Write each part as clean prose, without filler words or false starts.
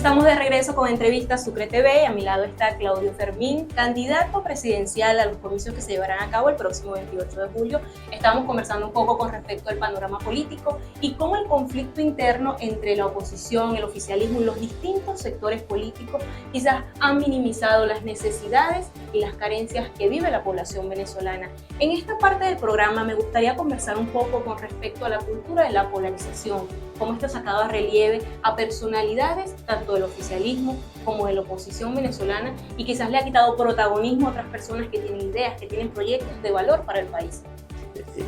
Estamos de regreso con Entrevistas Sucre TV. A mi lado está Claudio Fermín, candidato presidencial a los comicios que se llevarán a cabo el próximo 28 de julio. Estamos conversando un poco con respecto al panorama político y cómo el conflicto interno entre la oposición, el oficialismo y los distintos sectores políticos quizás han minimizado las necesidades y las carencias que vive la población venezolana. En esta parte del programa me gustaría conversar un poco con respecto a la cultura de la polarización, cómo esto ha sacado a relieve a personalidades tanto del oficialismo como de la oposición venezolana y quizás le ha quitado protagonismo a otras personas que tienen ideas, que tienen proyectos de valor para el país.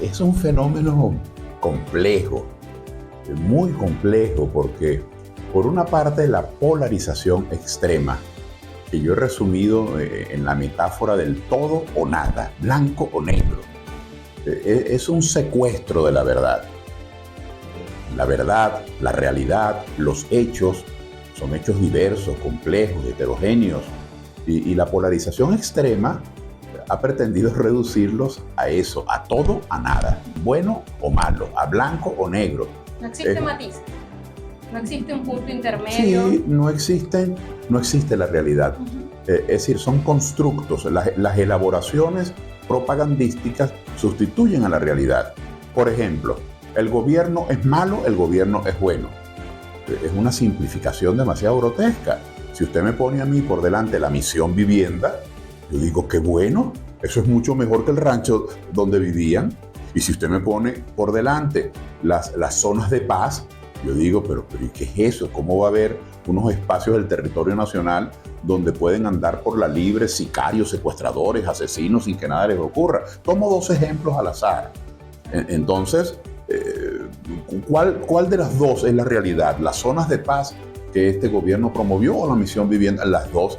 Es un fenómeno complejo, muy complejo, porque por una parte la polarización extrema, que yo he resumido en la metáfora del todo o nada, blanco o negro, es un secuestro de la verdad. La verdad, la realidad, los hechos son hechos diversos, complejos, heterogéneos, y la polarización extrema ha pretendido reducirlos a eso, a todo, a nada, bueno o malo, a blanco o negro. No existe matiz, no existe un punto intermedio. Sí, no existe la realidad. Es decir, son constructos, las elaboraciones propagandísticas sustituyen a la realidad. Por ejemplo, el gobierno es malo, el gobierno es bueno. Es una simplificación demasiado grotesca. Si usted me pone a mí por delante la misión vivienda, yo digo, qué bueno, eso es mucho mejor que el rancho donde vivían. Y si usted me pone por delante las zonas de paz, yo digo, pero ¿y qué es eso? ¿Cómo va a haber unos espacios del territorio nacional donde pueden andar por la libre sicarios, secuestradores, asesinos sin que nada les ocurra? Tomo dos ejemplos al azar. Entonces, ¿cuál de las dos es la realidad? ¿Las zonas de paz que este gobierno promovió o la misión vivienda? Las dos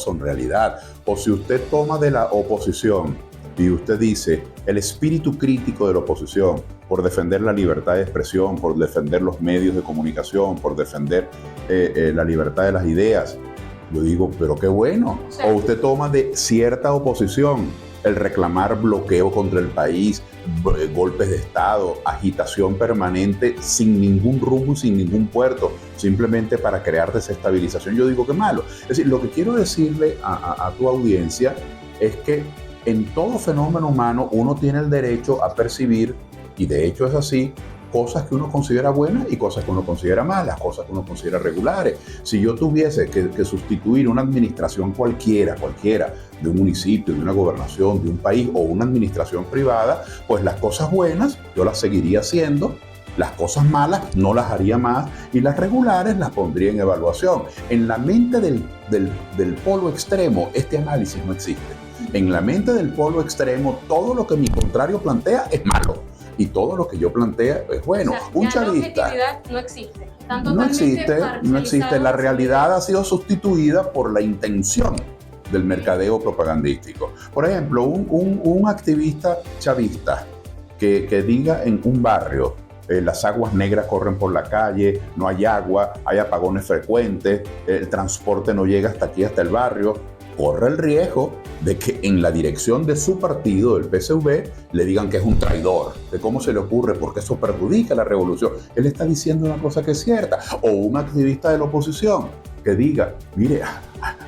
son realidad. O si usted toma de la oposición y usted dice el espíritu crítico de la oposición por defender la libertad de expresión, por defender los medios de comunicación, por defender la libertad de las ideas, yo digo, pero qué bueno. Sí. O usted toma de cierta oposición el reclamar bloqueo contra el país, golpes de Estado, agitación permanente sin ningún rumbo, sin ningún puerto, simplemente para crear desestabilización. Yo digo, qué malo. Es decir, lo que quiero decirle a tu audiencia es que en todo fenómeno humano uno tiene el derecho a percibir, y de hecho es así, cosas que uno considera buenas y cosas que uno considera malas, cosas que uno considera regulares. Si yo tuviese que sustituir una administración cualquiera, de un municipio, de una gobernación, de un país o una administración privada, pues las cosas buenas yo las seguiría haciendo, las cosas malas no las haría más y las regulares las pondría en evaluación. En la mente del polo extremo este análisis no existe. En la mente del polo extremo todo lo que mi contrario plantea es malo. Y todo lo que yo planteo es bueno. O sea, un chavista no existe. No existe. La realidad ha sido sustituida por la intención del mercadeo propagandístico. Por ejemplo, un activista chavista que diga en un barrio, las aguas negras corren por la calle, no hay agua, hay apagones frecuentes, el transporte no llega hasta aquí, hasta el barrio, corre el riesgo de que en la dirección de su partido, el PSV, le digan que es un traidor, de cómo se le ocurre, porque eso perjudica la revolución. Él está diciendo una cosa que es cierta. O un activista de la oposición que diga, mire,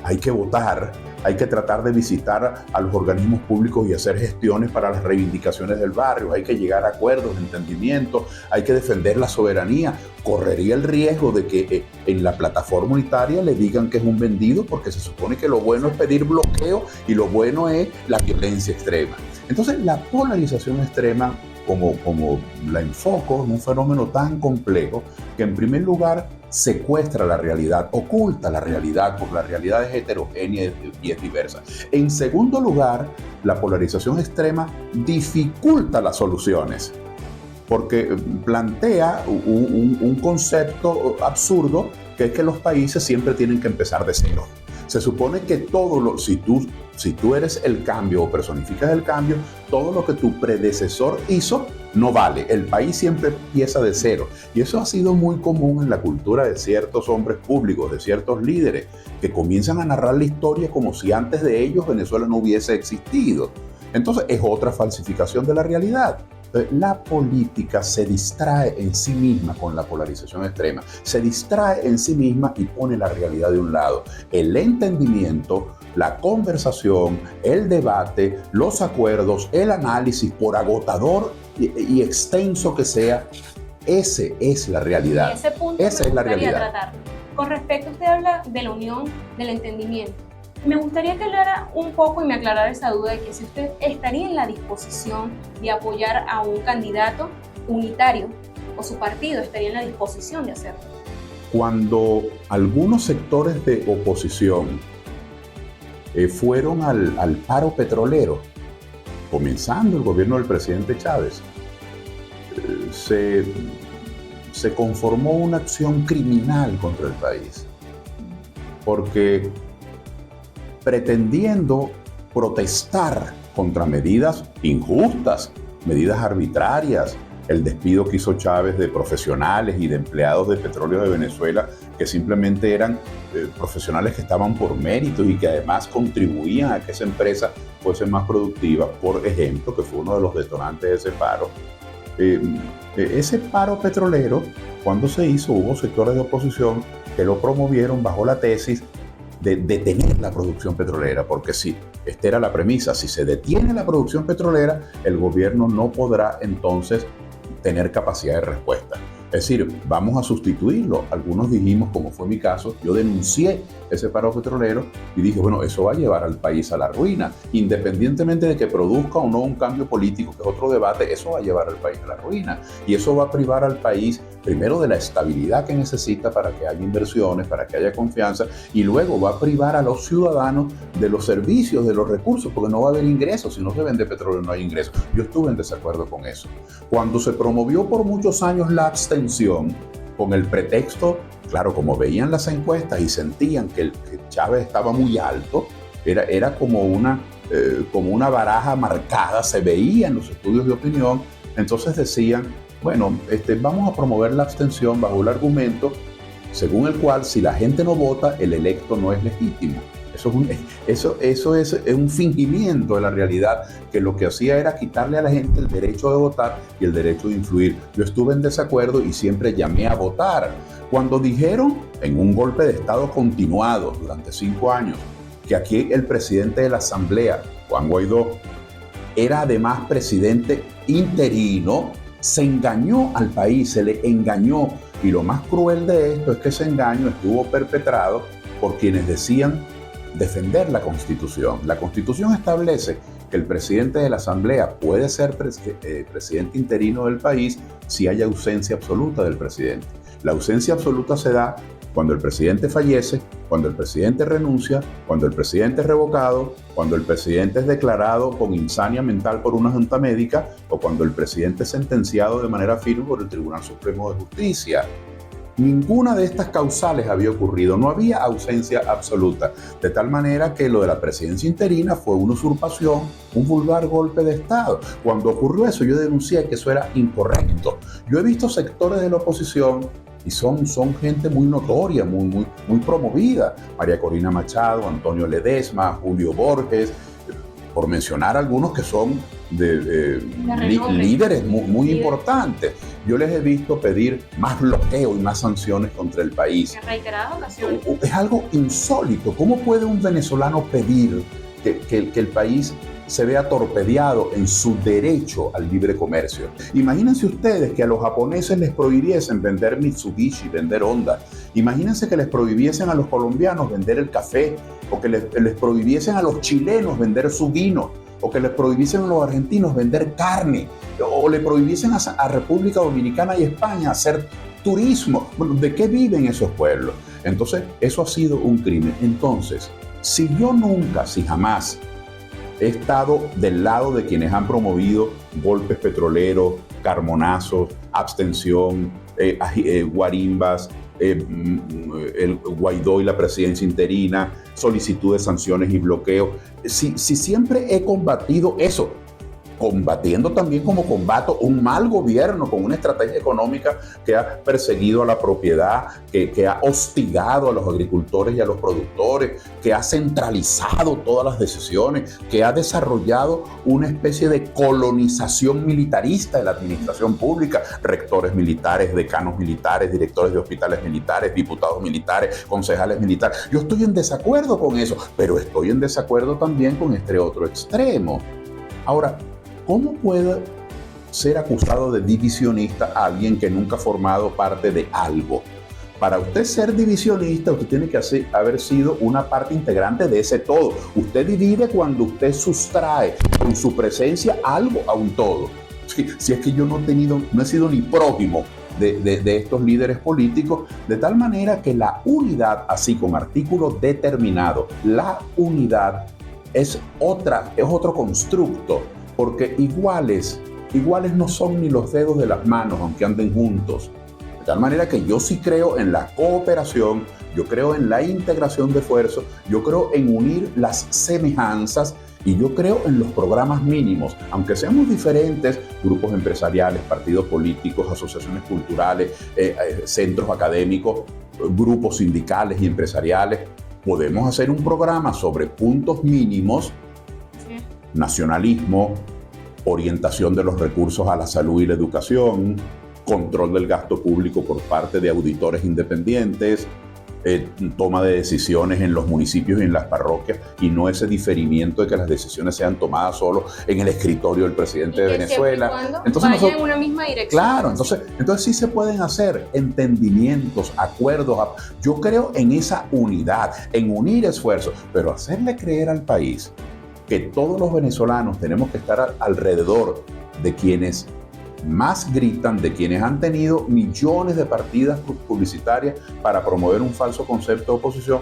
hay que votar, hay que tratar de visitar a los organismos públicos y hacer gestiones para las reivindicaciones del barrio, hay que llegar a acuerdos, entendimientos, hay que defender la soberanía. Correría el riesgo de que en la plataforma unitaria le digan que es un vendido, porque se supone que lo bueno es pedir bloqueo y lo bueno es la violencia extrema. Entonces, la polarización extrema, como la enfoco, es un fenómeno tan complejo que, en primer lugar, secuestra la realidad, oculta la realidad, porque la realidad es heterogénea y es diversa. En segundo lugar, la polarización extrema dificulta las soluciones, porque plantea un concepto absurdo, que es que los países siempre tienen que empezar de cero. Se supone que si tú eres el cambio o personificas el cambio, todo lo que tu predecesor hizo no vale. El país siempre empieza de cero. Y eso ha sido muy común en la cultura de ciertos hombres públicos, de ciertos líderes, que comienzan a narrar la historia como si antes de ellos Venezuela no hubiese existido. Entonces es otra falsificación de la realidad. La política se distrae en sí misma con la polarización extrema, se distrae en sí misma y pone la realidad de un lado. El entendimiento, la conversación, el debate, los acuerdos, el análisis, por agotador y extenso que sea, ese es la realidad. Y ese punto esa es la realidad. Tratar. Con respecto, usted habla de la unión, del entendimiento. Me gustaría que hablara un poco y me aclarara esa duda de que si usted estaría en la disposición de apoyar a un candidato unitario o su partido estaría en la disposición de hacerlo. Cuando algunos sectores de oposición fueron al paro petrolero, comenzando el gobierno del presidente Chávez, se conformó una acción criminal contra el país, porque pretendiendo protestar contra medidas injustas, medidas arbitrarias, el despido que hizo Chávez de profesionales y de empleados de Petróleo de Venezuela que simplemente eran profesionales que estaban por mérito y que además contribuían a que esa empresa fuese más productiva, por ejemplo, que fue uno de los detonantes de ese paro. Ese paro petrolero, cuando se hizo, hubo sectores de oposición que lo promovieron bajo la tesis de detener la producción petrolera, porque sí, esta era la premisa: si se detiene la producción petrolera, el gobierno no podrá entonces tener capacidad de respuesta. Es decir, vamos a sustituirlo. Algunos dijimos, como fue mi caso, yo denuncié ese paro petrolero y dije, bueno, eso va a llevar al país a la ruina. Independientemente de que produzca o no un cambio político, que es otro debate, eso va a llevar al país a la ruina. Y eso va a privar al país, primero, de la estabilidad que necesita para que haya inversiones, para que haya confianza, y luego va a privar a los ciudadanos de los servicios, de los recursos, porque no va a haber ingresos. Si no se vende petróleo, no hay ingresos. Yo estuve en desacuerdo con eso. Cuando se promovió por muchos años la abstención, con el pretexto, claro, como veían las encuestas y sentían que Chávez estaba muy alto, era como una baraja marcada, se veía en los estudios de opinión, entonces decían, bueno, vamos a promover la abstención bajo el argumento según el cual si la gente no vota, el electo no es legítimo. Eso es un fingimiento de la realidad, que lo que hacía era quitarle a la gente el derecho de votar y el derecho de influir. Yo estuve en desacuerdo y siempre llamé a votar. Cuando dijeron, en un golpe de Estado continuado durante 5 años, que aquí el presidente de la Asamblea, Juan Guaidó, era además presidente interino, se engañó al país, se le engañó. Y lo más cruel de esto es que ese engaño estuvo perpetrado por quienes decían defender la Constitución. La Constitución establece que el presidente de la Asamblea puede ser presidente interino del país si hay ausencia absoluta del presidente. La ausencia absoluta se da cuando el presidente fallece, cuando el presidente renuncia, cuando el presidente es revocado, cuando el presidente es declarado con insania mental por una junta médica o cuando el presidente es sentenciado de manera firme por el Tribunal Supremo de Justicia. Ninguna de estas causales había ocurrido, no había ausencia absoluta, de tal manera que lo de la presidencia interina fue una usurpación, un vulgar golpe de Estado. Cuando ocurrió eso, yo denuncié que eso era incorrecto. Yo he visto sectores de la oposición y son gente muy notoria, muy promovida. María Corina Machado, Antonio Ledesma, Julio Borges, por mencionar algunos que son líderes muy importantes. Yo les he visto pedir más bloqueo y más sanciones contra el país. En reiteradas ocasiones. Es algo insólito. ¿Cómo puede un venezolano pedir que el país se vea torpedeado en su derecho al libre comercio? Imagínense ustedes que a los japoneses les prohibiesen vender Mitsubishi, vender Honda. Imagínense que les prohibiesen a los colombianos vender el café, o que les prohibiesen a los chilenos vender su vino, o que les prohibiesen a los argentinos vender carne, o le prohibiesen a República Dominicana y España hacer turismo. Bueno, ¿de qué viven esos pueblos? Entonces, eso ha sido un crimen. Entonces, si jamás he estado del lado de quienes han promovido golpes petroleros, carmonazos, abstención, guarimbas, el Guaidó y la presidencia interina, solicitud de sanciones y bloqueo. Si siempre he combatido eso, combatiendo también como combato un mal gobierno con una estrategia económica que ha perseguido a la propiedad, que ha hostigado a los agricultores y a los productores, que ha centralizado todas las decisiones, que ha desarrollado una especie de colonización militarista de la administración pública, rectores militares, decanos militares, directores de hospitales militares, diputados militares, concejales militares. Yo estoy en desacuerdo con eso, pero estoy en desacuerdo también con este otro extremo. Ahora, ¿cómo puede ser acusado de divisionista a alguien que nunca ha formado parte de algo? Para usted ser divisionista, usted tiene que haber sido una parte integrante de ese todo. Usted divide cuando usted sustrae con su presencia algo a un todo. Si es que yo no he sido ni prójimo de estos líderes políticos, de tal manera que la unidad, así con artículo determinado, la unidad es otro constructo, porque iguales no son ni los dedos de las manos, aunque anden juntos. De tal manera que yo sí creo en la cooperación, yo creo en la integración de esfuerzos, yo creo en unir las semejanzas y yo creo en los programas mínimos. Aunque seamos diferentes, grupos empresariales, partidos políticos, asociaciones culturales, centros académicos, grupos sindicales y empresariales, podemos hacer un programa sobre puntos mínimos, nacionalismo, orientación de los recursos a la salud y la educación, control del gasto público por parte de auditores independientes, toma de decisiones en los municipios y en las parroquias, y no ese diferimiento de que las decisiones sean tomadas solo en el escritorio del presidente de Venezuela. Entonces vaya en una misma dirección. Claro, entonces sí se pueden hacer entendimientos, acuerdos. Yo creo en esa unidad, en unir esfuerzos, pero hacerle creer al país que todos los venezolanos tenemos que estar alrededor de quienes más gritan, de quienes han tenido millones de partidas publicitarias para promover un falso concepto de oposición,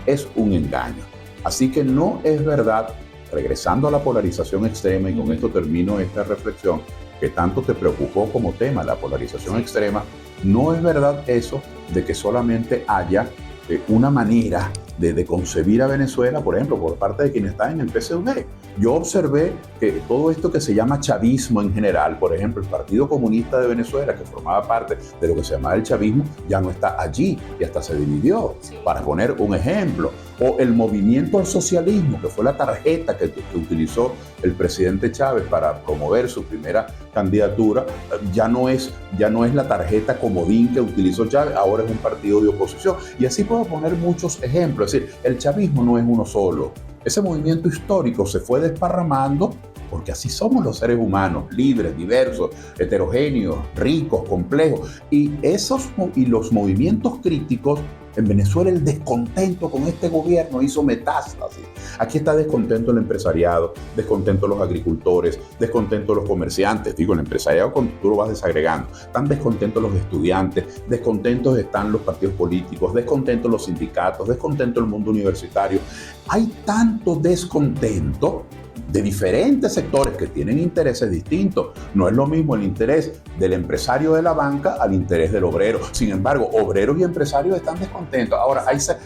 es un engaño. Así que no es verdad, regresando a la polarización extrema, y con esto termino esta reflexión, que tanto te preocupó como tema, la polarización extrema, no es verdad eso de que solamente haya una manera de concebir a Venezuela, por ejemplo, por parte de quienes están en el PSUV. Yo observé que todo esto que se llama chavismo en general, por ejemplo, el Partido Comunista de Venezuela, que formaba parte de lo que se llamaba el chavismo, ya no está allí y hasta se dividió, para poner un ejemplo. O el movimiento al socialismo, que fue la tarjeta que utilizó el presidente Chávez para promover su primera candidatura, ya no es la tarjeta comodín que utilizó Chávez, ahora es un partido de oposición. Y así puedo poner muchos ejemplos. Es decir, el chavismo no es uno solo. Ese movimiento histórico se fue desparramando porque así somos los seres humanos, libres, diversos, heterogéneos, ricos, complejos. Y los movimientos críticos, en Venezuela el descontento con este gobierno hizo metástasis. Aquí está descontento el empresariado, descontento los agricultores, descontento los comerciantes. Digo, el empresariado cuando tú lo vas desagregando. Están descontentos los estudiantes, descontentos están los partidos políticos, descontentos los sindicatos, descontento el mundo universitario. Hay tanto descontento de diferentes sectores que tienen intereses distintos. No es lo mismo el interés del empresario de la banca al interés del obrero. Sin embargo, obreros y empresarios están descontentos. Ahora,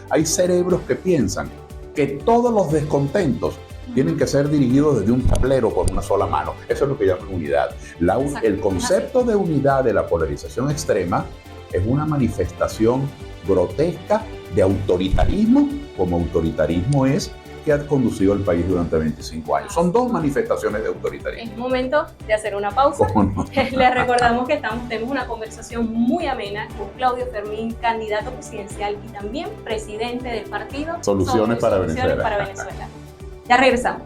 hay cerebros que piensan que todos los descontentos tienen que ser dirigidos desde un tablero con una sola mano. Eso es lo que llaman unidad. El concepto de unidad de la polarización extrema es una manifestación grotesca de autoritarismo, como autoritarismo es que ha conducido al país durante 25 años. Son dos manifestaciones de autoritarismo. Es momento de hacer una pausa. No? Les recordamos que tenemos una conversación muy amena con Claudio Fermín, candidato presidencial y también presidente del partido Soluciones para Venezuela. Ya regresamos.